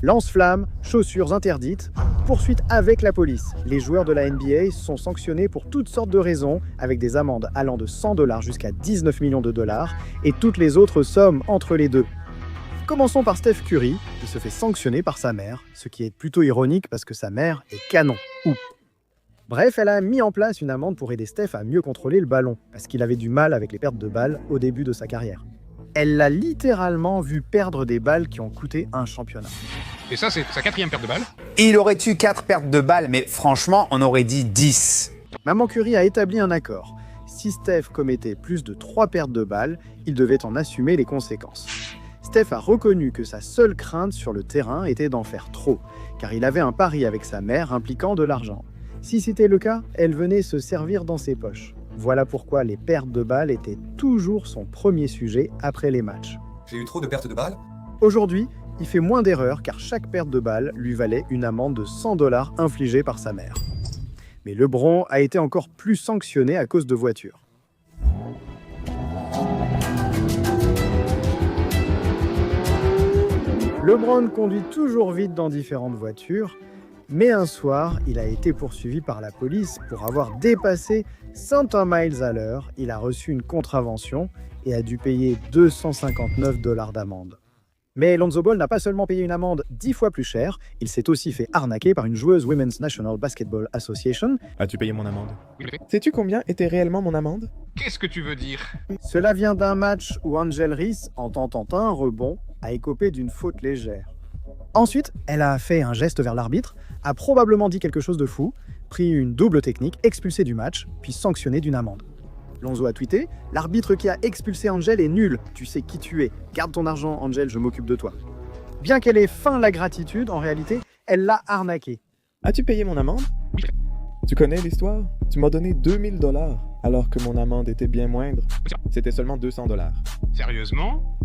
Lance-flammes, chaussures interdites, poursuite avec la police. Les joueurs de la NBA sont sanctionnés pour toutes sortes de raisons, avec des amendes allant de 100 $ jusqu'à 19 millions de dollars, et toutes les autres sommes entre les deux. Commençons par Steph Curry, qui se fait sanctionner par sa mère, ce qui est plutôt ironique parce que sa mère est canon. Bref, elle a mis en place une amende pour aider Steph à mieux contrôler le ballon, parce qu'il avait du mal avec les pertes de balles au début de sa carrière. Elle l'a littéralement vu perdre des balles qui ont coûté un championnat. Et ça, c'est sa 4e perte de balle. Il aurait eu 4 pertes de balles, mais franchement, on aurait dit 10. Maman Curry a établi un accord. Si Steph commettait plus de 3 pertes de balles, il devait en assumer les conséquences. Steph a reconnu que sa seule crainte sur le terrain était d'en faire trop, car il avait un pari avec sa mère impliquant de l'argent. Si c'était le cas, elle venait se servir dans ses poches. Voilà pourquoi les pertes de balles étaient toujours son premier sujet après les matchs. J'ai eu trop de pertes de balles. Aujourd'hui, il fait moins d'erreurs car chaque perte de balle lui valait une amende de 100 $ infligée par sa mère. Mais LeBron a été encore plus sanctionné à cause de voitures. LeBron conduit toujours vite dans différentes voitures, mais un soir, il a été poursuivi par la police pour avoir dépassé 100 miles à l'heure. Il a reçu une contravention et a dû payer 259 $ d'amende. Mais Lonzo Ball n'a pas seulement payé une amende 10 fois plus chère, il s'est aussi fait arnaquer par une joueuse Women's National Basketball Association. As-tu payé mon amende? Oui, mais Sais-tu combien était réellement mon amende? qu'est-ce que tu veux dire? Cela vient d'un match où Angel Reese, en tentant un rebond, a écopé d'une faute légère. Ensuite, elle a fait un geste vers l'arbitre, a probablement dit quelque chose de fou, pris une double technique, expulsé du match, puis sanctionné d'une amende. Lonzo a tweeté « L'arbitre qui a expulsé Angel est nul, tu sais qui tu es, garde ton argent Angel, je m'occupe de toi ». Bien qu'elle ait feint la gratitude, en réalité, elle l'a arnaqué. As-tu payé mon amende? Tu connais l'histoire? Tu m'as donné 2000 $, alors que mon amende était bien moindre. C'était seulement 200 $. Sérieusement?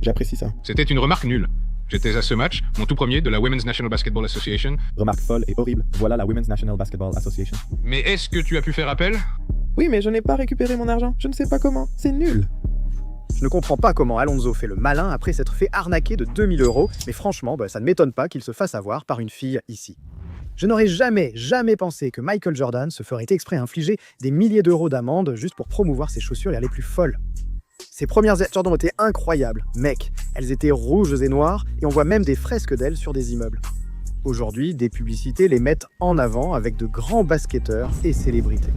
J'apprécie ça. C'était une remarque nulle. J'étais à ce match, mon tout premier de la Women's National Basketball Association. Remarque folle et horrible. Voilà la Women's National Basketball Association. Mais est-ce que tu as pu faire appel? Oui, mais je n'ai pas récupéré mon argent. Je ne sais pas comment. C'est nul. Je ne comprends pas comment Alonso fait le malin après s'être fait arnaquer de 2000 €, mais franchement, ça ne m'étonne pas qu'il se fasse avoir par une fille ici. Je n'aurais jamais pensé que Michael Jordan se ferait exprès infliger des milliers d'euros d'amende juste pour promouvoir ses chaussures les plus folles. Ses premières Air Jordan étaient incroyables, mec. Elles étaient rouges et noires, et on voit même des fresques d'elles sur des immeubles. Aujourd'hui, des publicités les mettent en avant avec de grands basketteurs et célébrités.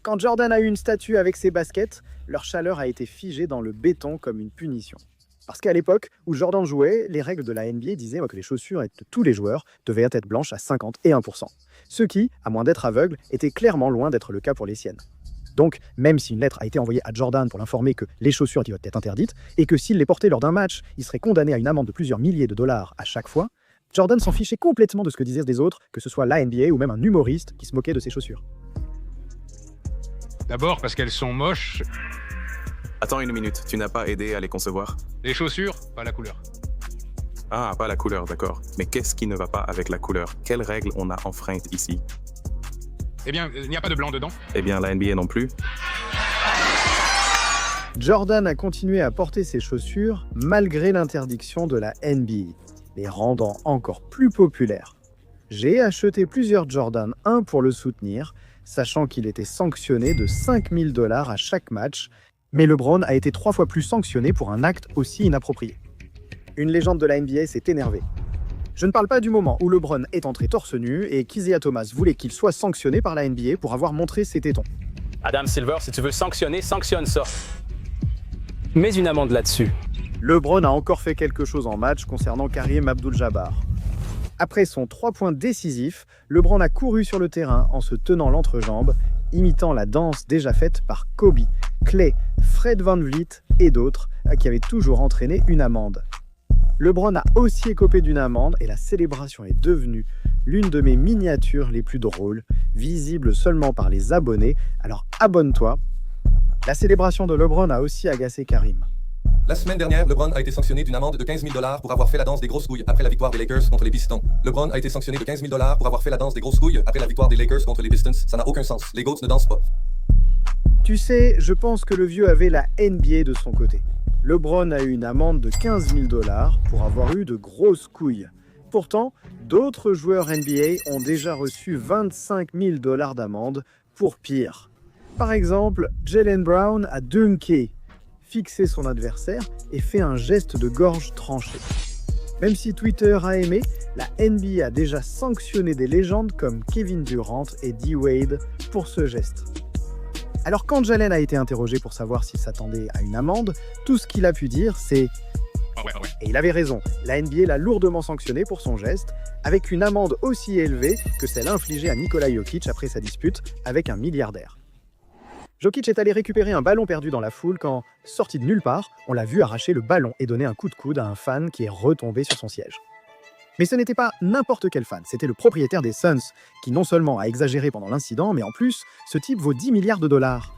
Quand Jordan a eu une statue avec ses baskets, leur chaleur a été figée dans le béton comme une punition. Parce qu'à l'époque où Jordan jouait, les règles de la NBA disaient que les chaussures de tous les joueurs devaient être blanches à 51%. Ce qui, à moins d'être aveugle, était clairement loin d'être le cas pour les siennes. Donc, même si une lettre a été envoyée à Jordan pour l'informer que les chaussures doivent être interdites, et que s'il les portait lors d'un match, il serait condamné à une amende de plusieurs milliers de dollars à chaque fois, Jordan s'en fichait complètement de ce que disaient les autres, que ce soit la NBA ou même un humoriste qui se moquait de ses chaussures. D'abord parce qu'elles sont moches. Attends une minute, tu n'as pas aidé à les concevoir? Les chaussures, pas la couleur. Ah, pas la couleur, d'accord. Mais qu'est-ce qui ne va pas avec la couleur? Quelles règles on a enfreintes ici? Eh bien, il n'y a pas de blanc dedans. Eh bien, la NBA non plus. Jordan a continué à porter ses chaussures malgré l'interdiction de la NBA, les rendant encore plus populaires. J'ai acheté plusieurs Jordan 1 pour le soutenir, sachant qu'il était sanctionné de 5000 $ à chaque match, mais LeBron a été 3 fois plus sanctionné pour un acte aussi inapproprié. Une légende de la NBA s'est énervée. Je ne parle pas du moment où LeBron est entré torse nu et qu'Isaiah Thomas voulait qu'il soit sanctionné par la NBA pour avoir montré ses tétons. Adam Silver, si tu veux sanctionner, sanctionne ça. Mets une amende là-dessus. LeBron a encore fait quelque chose en match concernant Kareem Abdul-Jabbar. Après son 3 points décisif, LeBron a couru sur le terrain en se tenant l'entrejambe, imitant la danse déjà faite par Kobe, Klay, Fred VanVleet et d'autres, qui avaient toujours entraîné une amende. LeBron a aussi écopé d'une amende et la célébration est devenue l'une de mes miniatures les plus drôles, visible seulement par les abonnés, alors abonne-toi. La célébration de LeBron a aussi agacé Karim. La semaine dernière, LeBron a été sanctionné d'une amende de 15 000 $ pour avoir fait la danse des grosses couilles après la victoire des Lakers contre les Pistons. LeBron a été sanctionné de 15 000 $ pour avoir fait la danse des grosses couilles après la victoire des Lakers contre les Pistons. Ça n'a aucun sens. Les GOATs ne dansent pas. Tu sais, je pense que le vieux avait la NBA de son côté. LeBron a eu une amende de 15 000 $ pour avoir eu de grosses couilles. Pourtant, d'autres joueurs NBA ont déjà reçu 25 000 $ d'amende pour pire. Par exemple, Jaylen Brown a dunké, fixé son adversaire et fait un geste de gorge tranché. Même si Twitter a aimé, la NBA a déjà sanctionné des légendes comme Kevin Durant et D-Wade pour ce geste. Alors quand Jalen a été interrogé pour savoir s'il s'attendait à une amende, tout ce qu'il a pu dire c'est « Et il avait raison, la NBA l'a lourdement sanctionné pour son geste, avec une amende aussi élevée que celle infligée à Nikola Jokic après sa dispute avec un milliardaire. » Jokic est allé récupérer un ballon perdu dans la foule quand, sorti de nulle part, on l'a vu arracher le ballon et donner un coup de coude à un fan qui est retombé sur son siège. Mais ce n'était pas n'importe quel fan, c'était le propriétaire des Suns, qui non seulement a exagéré pendant l'incident, mais en plus, ce type vaut 10 milliards de dollars.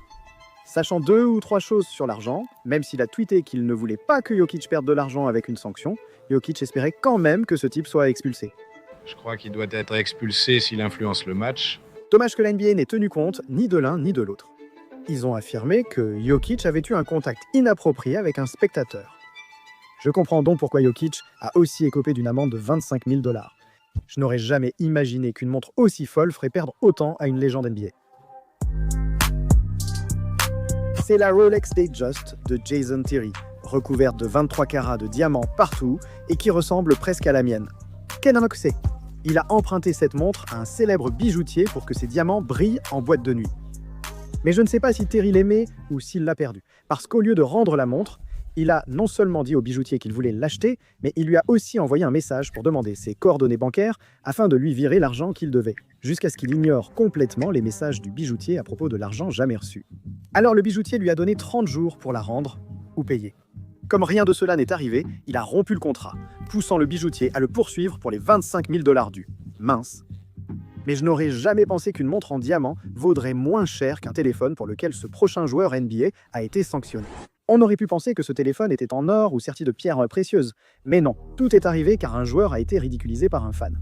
Sachant 2 ou 3 choses sur l'argent, même s'il a tweeté qu'il ne voulait pas que Jokic perde de l'argent avec une sanction, Jokic espérait quand même que ce type soit expulsé. Je crois qu'il doit être expulsé s'il influence le match. Dommage que la NBA n'ait tenu compte ni de l'un ni de l'autre. Ils ont affirmé que Jokic avait eu un contact inapproprié avec un spectateur. Je comprends donc pourquoi Jokic a aussi écopé d'une amende de 25 000 $. Je n'aurais jamais imaginé qu'une montre aussi folle ferait perdre autant à une légende NBA. C'est la Rolex Datejust de Jason Terry, recouverte de 23 carats de diamants partout et qui ressemble presque à la mienne. Ken Anoxé. Il a emprunté cette montre à un célèbre bijoutier pour que ses diamants brillent en boîte de nuit. Mais je ne sais pas si Terry l'aimait ou s'il l'a perdu, parce qu'au lieu de rendre la montre, il a non seulement dit au bijoutier qu'il voulait l'acheter, mais il lui a aussi envoyé un message pour demander ses coordonnées bancaires afin de lui virer l'argent qu'il devait, jusqu'à ce qu'il ignore complètement les messages du bijoutier à propos de l'argent jamais reçu. Alors le bijoutier lui a donné 30 jours pour la rendre ou payer. Comme rien de cela n'est arrivé, il a rompu le contrat, poussant le bijoutier à le poursuivre pour les 25 000 $ dus. Mince. Mais je n'aurais jamais pensé qu'une montre en diamant vaudrait moins cher qu'un téléphone pour lequel ce prochain joueur NBA a été sanctionné. On aurait pu penser que ce téléphone était en or ou serti de pierres précieuses. Mais non, tout est arrivé car un joueur a été ridiculisé par un fan.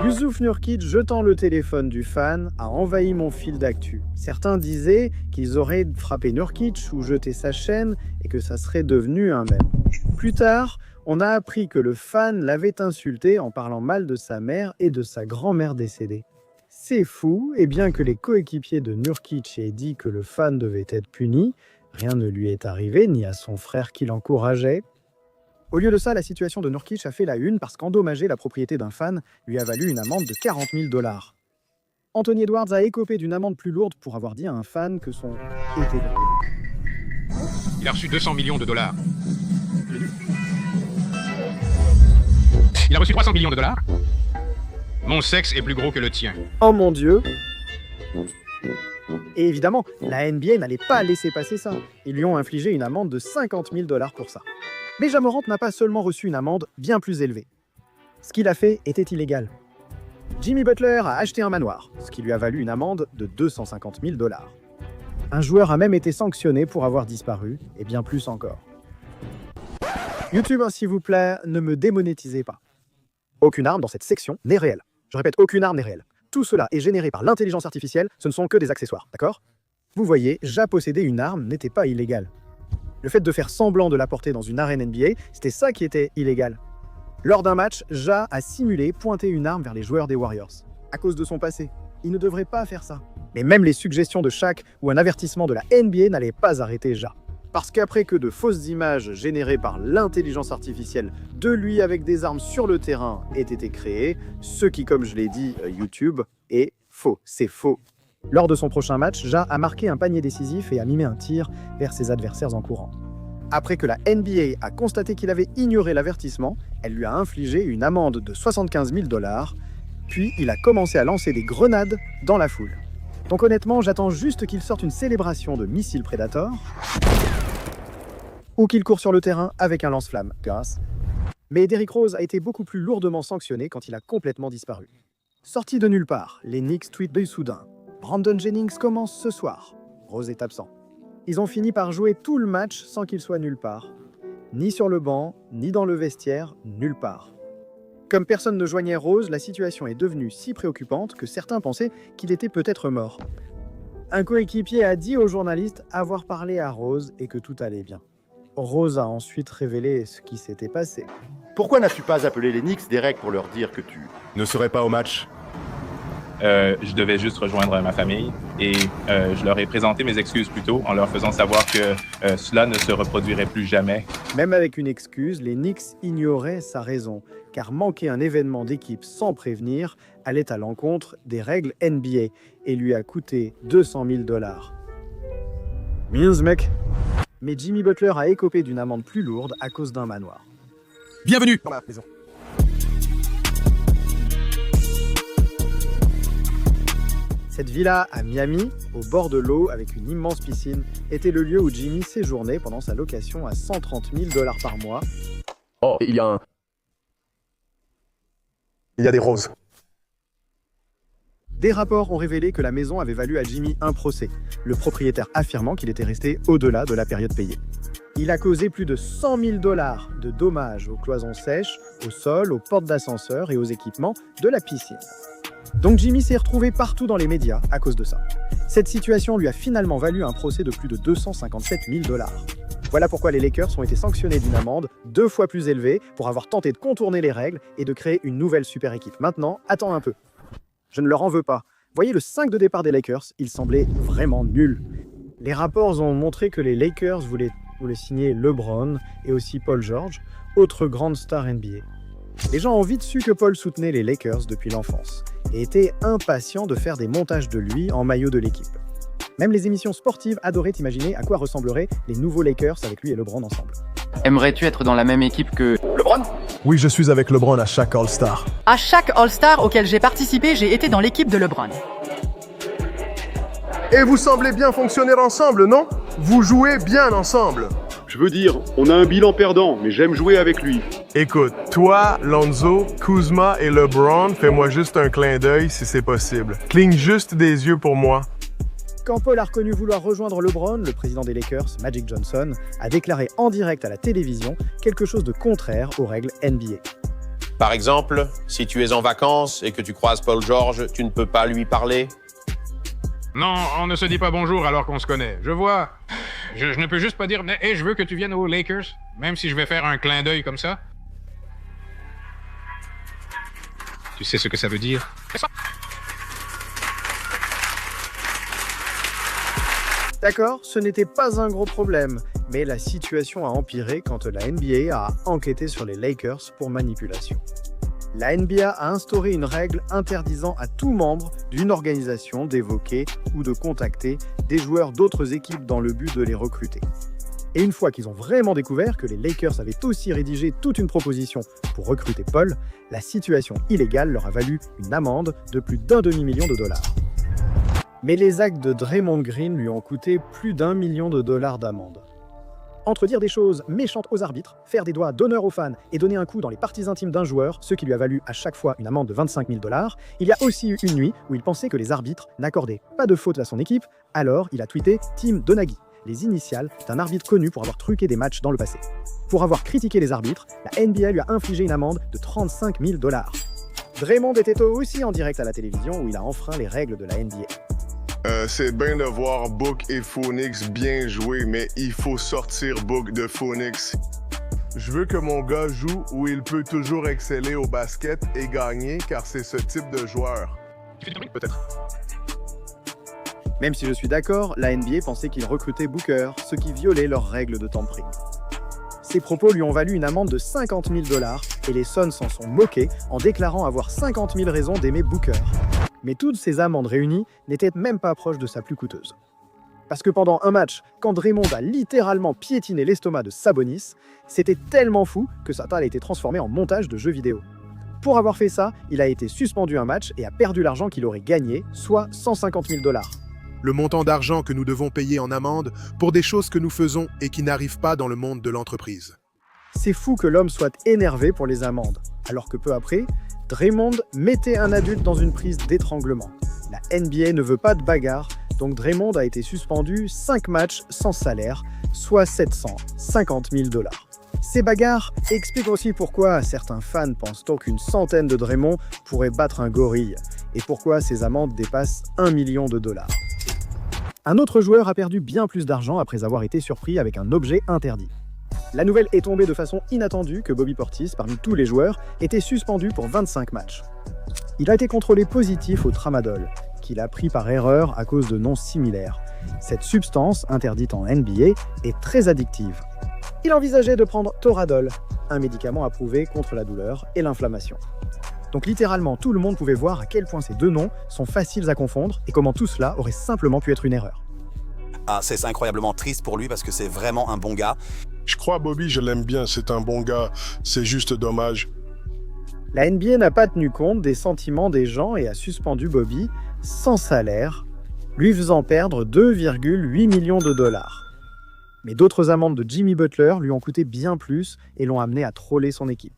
Yusuf Nurkic, jetant le téléphone du fan, a envahi mon fil d'actu. Certains disaient qu'ils auraient frappé Nurkic ou jeté sa chaîne et que ça serait devenu un mème. Plus tard, on a appris que le fan l'avait insulté en parlant mal de sa mère et de sa grand-mère décédée. C'est fou, et bien que les coéquipiers de Nurkic aient dit que le fan devait être puni, rien ne lui est arrivé, ni à son frère qui l'encourageait. Au lieu de ça, la situation de Nurkic a fait la une parce qu'endommager la propriété d'un fan lui a valu une amende de 40 000 $. Anthony Edwards a écopé d'une amende plus lourde pour avoir dit à un fan que son était drôle. Il a reçu 200 millions de dollars. Il a reçu 300 millions de dollars. Mon sexe est plus gros que le tien. Oh mon Dieu! Et évidemment, la NBA n'allait pas laisser passer ça. Ils lui ont infligé une amende de 50 000 $ pour ça. Mais Ja Morant n'a pas seulement reçu une amende bien plus élevée. Ce qu'il a fait était illégal. Jimmy Butler a acheté un manoir, ce qui lui a valu une amende de 250 000 $. Un joueur a même été sanctionné pour avoir disparu, et bien plus encore. YouTube, s'il vous plaît, ne me démonétisez pas. Aucune arme dans cette section n'est réelle. Je répète, aucune arme n'est réelle. Tout cela est généré par l'intelligence artificielle, ce ne sont que des accessoires, d'accord? Vous voyez, Ja posséder une arme n'était pas illégal. Le fait de faire semblant de la porter dans une arène NBA, c'était ça qui était illégal. Lors d'un match, Ja a simulé pointer une arme vers les joueurs des Warriors. À cause de son passé, il ne devrait pas faire ça. Mais même les suggestions de Shaq ou un avertissement de la NBA n'allaient pas arrêter Ja. Parce qu'après que de fausses images générées par l'intelligence artificielle de lui avec des armes sur le terrain aient été créées, ce qui, comme je l'ai dit, YouTube, est faux. C'est faux. Lors de son prochain match, Ja a marqué un panier décisif et a mimé un tir vers ses adversaires en courant. Après que la NBA a constaté qu'il avait ignoré l'avertissement, elle lui a infligé une amende de 75 000 $, puis il a commencé à lancer des grenades dans la foule. Donc honnêtement, j'attends juste qu'il sorte une célébration de missiles Predator ou qu'il court sur le terrain avec un lance-flamme, grâce. Mais Derrick Rose a été beaucoup plus lourdement sanctionné quand il a complètement disparu. Sorti de nulle part, les Knicks tweetent de soudain. Brandon Jennings commence ce soir. Rose est absent. Ils ont fini par jouer tout le match sans qu'il soit nulle part. Ni sur le banc, ni dans le vestiaire, nulle part. Comme personne ne joignait Rose, la situation est devenue si préoccupante que certains pensaient qu'il était peut-être mort. Un coéquipier a dit aux journalistes avoir parlé à Rose et que tout allait bien. Rose a ensuite révélé ce qui s'était passé. Pourquoi n'as-tu pas appelé les Knicks, Derek, pour leur dire que tu Ne serai pas au match. Je devais juste rejoindre ma famille et je leur ai présenté mes excuses plus tôt en leur faisant savoir que cela ne se reproduirait plus jamais. Même avec une excuse, les Knicks ignoraient sa raison, car manquer un événement d'équipe sans prévenir allait à l'encontre des règles NBA et lui a coûté 200 000 $. Mince, mec. Mais Jimmy Butler a écopé d'une amende plus lourde à cause d'un manoir. Bienvenue dans la maison. Cette villa à Miami, au bord de l'eau avec une immense piscine, était le lieu où Jimmy séjournait pendant sa location à 130 000 $ par mois. Oh, il y a des roses. Des rapports ont révélé que la maison avait valu à Jimmy un procès, le propriétaire affirmant qu'il était resté au-delà de la période payée. Il a causé plus de 100 000 $ de dommages aux cloisons sèches, au sol, aux portes d'ascenseur et aux équipements de la piscine. Donc Jimmy s'est retrouvé partout dans les médias à cause de ça. Cette situation lui a finalement valu un procès de plus de 257 000 $. Voilà pourquoi les Lakers ont été sanctionnés d'une amende 2 fois plus élevée pour avoir tenté de contourner les règles et de créer une nouvelle super équipe. Maintenant, attends un peu. Je ne leur en veux pas. Voyez le 5 de départ des Lakers, il semblait vraiment nul. Les rapports ont montré que les Lakers voulaient signer LeBron et aussi Paul George, autre grande star NBA. Les gens ont vite su que Paul soutenait les Lakers depuis l'enfance et était impatient de faire des montages de lui en maillot de l'équipe. Même les émissions sportives adoraient imaginer à quoi ressembleraient les nouveaux Lakers avec lui et LeBron ensemble. Aimerais-tu être dans la même équipe que LeBron ? Oui, je suis avec LeBron à chaque All-Star. À chaque All-Star auquel j'ai participé, j'ai été dans l'équipe de LeBron. Et vous semblez bien fonctionner ensemble, non ? Vous jouez bien ensemble. Je veux dire, on a un bilan perdant, mais j'aime jouer avec lui. Écoute, toi, Lonzo, Kuzma et LeBron, fais-moi juste un clin d'œil si c'est possible. Cligne juste des yeux pour moi. Quand Paul a reconnu vouloir rejoindre LeBron, le président des Lakers, Magic Johnson, a déclaré en direct à la télévision quelque chose de contraire aux règles NBA. Par exemple, si tu es en vacances et que tu croises Paul George, tu ne peux pas lui parler ? Non, on ne se dit pas bonjour alors qu'on se connaît. Je vois. Je ne peux juste pas dire « Hey, je veux que tu viennes aux Lakers », même si je vais faire un clin d'œil comme ça. Tu sais ce que ça veut dire? D'accord, ce n'était pas un gros problème, mais la situation a empiré quand la NBA a enquêté sur les Lakers pour manipulation. La NBA a instauré une règle interdisant à tout membre d'une organisation d'évoquer ou de contacter des joueurs d'autres équipes dans le but de les recruter. Et une fois qu'ils ont vraiment découvert que les Lakers avaient aussi rédigé toute une proposition pour recruter Paul, la situation illégale leur a valu une amende de plus d'1,5 million de $. Mais les actes de Draymond Green lui ont coûté plus d'1 million de $ d'amende. Entre dire des choses méchantes aux arbitres, faire des doigts d'honneur aux fans et donner un coup dans les parties intimes d'un joueur, ce qui lui a valu à chaque fois une amende de 25 000 $, il y a aussi eu une nuit où il pensait que les arbitres n'accordaient pas de faute à son équipe, alors il a tweeté Team Donaghy, les initiales d'un arbitre connu pour avoir truqué des matchs dans le passé. Pour avoir critiqué les arbitres, la NBA lui a infligé une amende de 35 000 $. Draymond était aussi en direct à la télévision où il a enfreint les règles de la NBA. C'est bien de voir Book et Phoenix bien jouer, mais il faut sortir Book de Phoenix. Je veux que mon gars joue où il peut toujours exceller au basket et gagner, car c'est ce type de joueur. Peut-être. Même si je suis d'accord, la NBA pensait qu'il recrutait Booker, ce qui violait leurs règles de tampering. Ces propos lui ont valu une amende de 50 000 $ et les Suns s'en sont moqués en déclarant avoir 50 000 raisons d'aimer Booker. Mais toutes ces amendes réunies n'étaient même pas proches de sa plus coûteuse. Parce que pendant un match, quand Draymond a littéralement piétiné l'estomac de Sabonis, c'était tellement fou que sa taille a été transformée en montage de jeux vidéo. Pour avoir fait ça, il a été suspendu un match et a perdu l'argent qu'il aurait gagné, soit 150 000 $. Le montant d'argent que nous devons payer en amende pour des choses que nous faisons et qui n'arrivent pas dans le monde de l'entreprise. C'est fou que l'homme soit énervé pour les amendes, alors que peu après, Draymond mettait un adulte dans une prise d'étranglement. La NBA ne veut pas de bagarre, donc Draymond a été suspendu 5 matchs sans salaire, soit 750 000 $. Ces bagarres expliquent aussi pourquoi certains fans pensent qu'une centaine de Draymond pourrait battre un gorille, et pourquoi ces amendes dépassent 1 million de $. Un autre joueur a perdu bien plus d'argent après avoir été surpris avec un objet interdit. La nouvelle est tombée de façon inattendue que Bobby Portis, parmi tous les joueurs, était suspendu pour 25 matchs. Il a été contrôlé positif au tramadol, qu'il a pris par erreur à cause de noms similaires. Cette substance, interdite en NBA, est très addictive. Il envisageait de prendre Toradol, un médicament approuvé contre la douleur et l'inflammation. Donc littéralement, tout le monde pouvait voir à quel point ces deux noms sont faciles à confondre et comment tout cela aurait simplement pu être une erreur. Ah, c'est incroyablement triste pour lui parce que c'est vraiment un bon gars. Je crois Bobby, je l'aime bien, c'est un bon gars. C'est juste dommage. La NBA n'a pas tenu compte des sentiments des gens et a suspendu Bobby sans salaire, lui faisant perdre 2,8 millions de dollars. Mais d'autres amendes de Jimmy Butler lui ont coûté bien plus et l'ont amené à troller son équipe.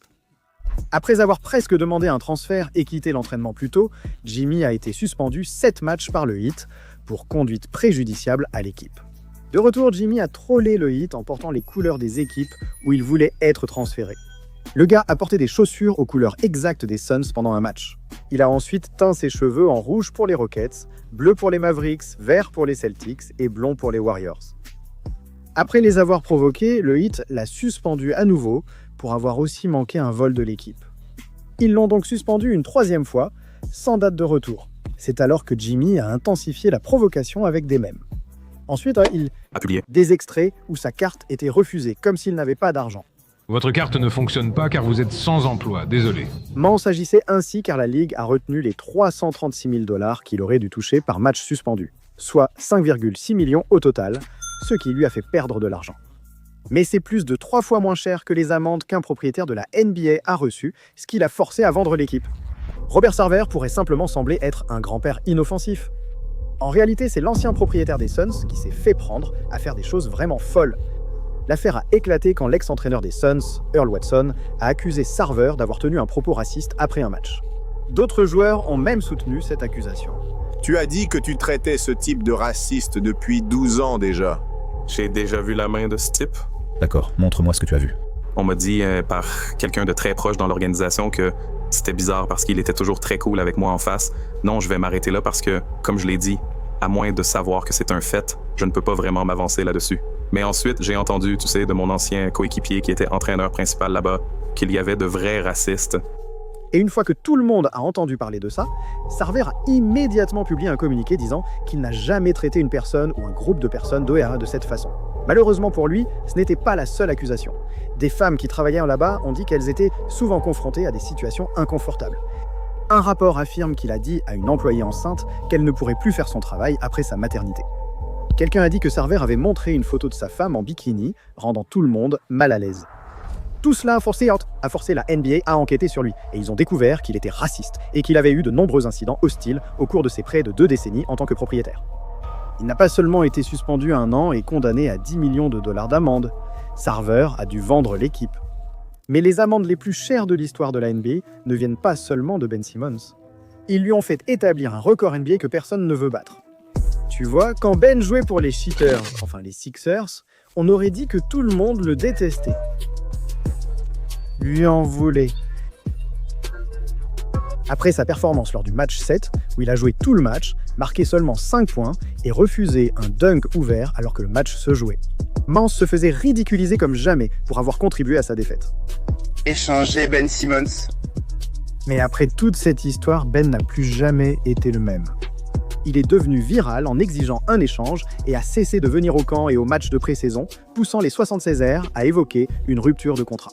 Après avoir presque demandé un transfert et quitté l'entraînement plus tôt, Jimmy a été suspendu 7 matchs par le Heat pour conduite préjudiciable à l'équipe. De retour, Jimmy a trollé le Heat en portant les couleurs des équipes où il voulait être transféré. Le gars a porté des chaussures aux couleurs exactes des Suns pendant un match. Il a ensuite teint ses cheveux en rouge pour les Rockets, bleu pour les Mavericks, vert pour les Celtics et blond pour les Warriors. Après les avoir provoqués, le Heat l'a suspendu à nouveau pour avoir aussi manqué un vol de l'équipe. Ils l'ont donc suspendu une 3e fois, sans date de retour. C'est alors que Jimmy a intensifié la provocation avec des mèmes. Ensuite, il a publié des extraits où sa carte était refusée, comme s'il n'avait pas d'argent. Votre carte ne fonctionne pas car vous êtes sans emploi, désolé. M'en s'agissait ainsi car la Ligue a retenu les 336 000 $ qu'il aurait dû toucher par match suspendu, soit 5,6 millions au total, ce qui lui a fait perdre de l'argent. Mais c'est plus de 3 fois moins cher que les amendes qu'un propriétaire de la NBA a reçues, ce qui l'a forcé à vendre l'équipe. Robert Sarver pourrait simplement sembler être un grand-père inoffensif. En réalité, c'est l'ancien propriétaire des Suns qui s'est fait prendre à faire des choses vraiment folles. L'affaire a éclaté quand l'ex-entraîneur des Suns, Earl Watson, a accusé Sarver d'avoir tenu un propos raciste après un match. D'autres joueurs ont même soutenu cette accusation. Tu as dit que tu traitais ce type de raciste depuis 12 ans déjà. J'ai déjà vu la main de ce type. D'accord, montre-moi ce que tu as vu. On m'a dit par quelqu'un de très proche dans l'organisation que c'était bizarre parce qu'il était toujours très cool avec moi en face. Non, je vais m'arrêter là parce que, comme je l'ai dit, à moins de savoir que c'est un fait, je ne peux pas vraiment m'avancer là-dessus. Mais ensuite, j'ai entendu, tu sais, de mon ancien coéquipier qui était entraîneur principal là-bas, qu'il y avait de vrais racistes. Et une fois que tout le monde a entendu parler de ça, Sarver a immédiatement publié un communiqué disant qu'il n'a jamais traité une personne ou un groupe de personnes d'OEA de cette façon. Malheureusement pour lui, ce n'était pas la seule accusation. Des femmes qui travaillaient là-bas ont dit qu'elles étaient souvent confrontées à des situations inconfortables. Un rapport affirme qu'il a dit à une employée enceinte qu'elle ne pourrait plus faire son travail après sa maternité. Quelqu'un a dit que Sarver avait montré une photo de sa femme en bikini, rendant tout le monde mal à l'aise. Tout cela a forcé la NBA à enquêter sur lui, et ils ont découvert qu'il était raciste et qu'il avait eu de nombreux incidents hostiles au cours de ses près de 2 décennies en tant que propriétaire. Il n'a pas seulement été suspendu 1 an et condamné à 10 millions de dollars d'amende. Sarver a dû vendre l'équipe. Mais les amendes les plus chères de l'histoire de la NBA ne viennent pas seulement de Ben Simmons. Ils lui ont fait établir un record NBA que personne ne veut battre. Tu vois, quand Ben jouait pour les Cheaters, enfin les Sixers, on aurait dit que tout le monde le détestait. Lui en voulait. Après sa performance lors du match 7, où il a joué tout le match, marqué seulement 5 points et refusé un dunk ouvert alors que le match se jouait. Mans se faisait ridiculiser comme jamais pour avoir contribué à sa défaite. Échanger Ben Simmons. Mais après toute cette histoire, Ben n'a plus jamais été le même. Il est devenu viral en exigeant un échange et a cessé de venir au camp et aux matchs de pré-saison, poussant les 76ers à évoquer une rupture de contrat.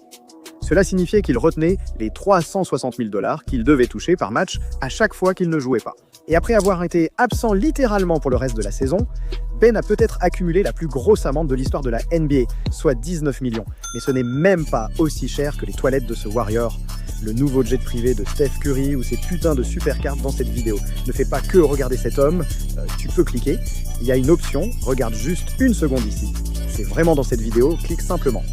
Cela signifiait qu'il retenait les 360 000 $ qu'il devait toucher par match à chaque fois qu'il ne jouait pas. Et après avoir été absent littéralement pour le reste de la saison, Ben a peut-être accumulé la plus grosse amende de l'histoire de la NBA, soit 19 millions. Mais ce n'est même pas aussi cher que les toilettes de ce Warrior, le nouveau jet privé de Steph Curry ou ces putains de super cartes dans cette vidéo. Ne fais pas que regarder cet homme, tu peux cliquer. Il y a une option, regarde juste 1 seconde ici. C'est vraiment dans cette vidéo, clique simplement.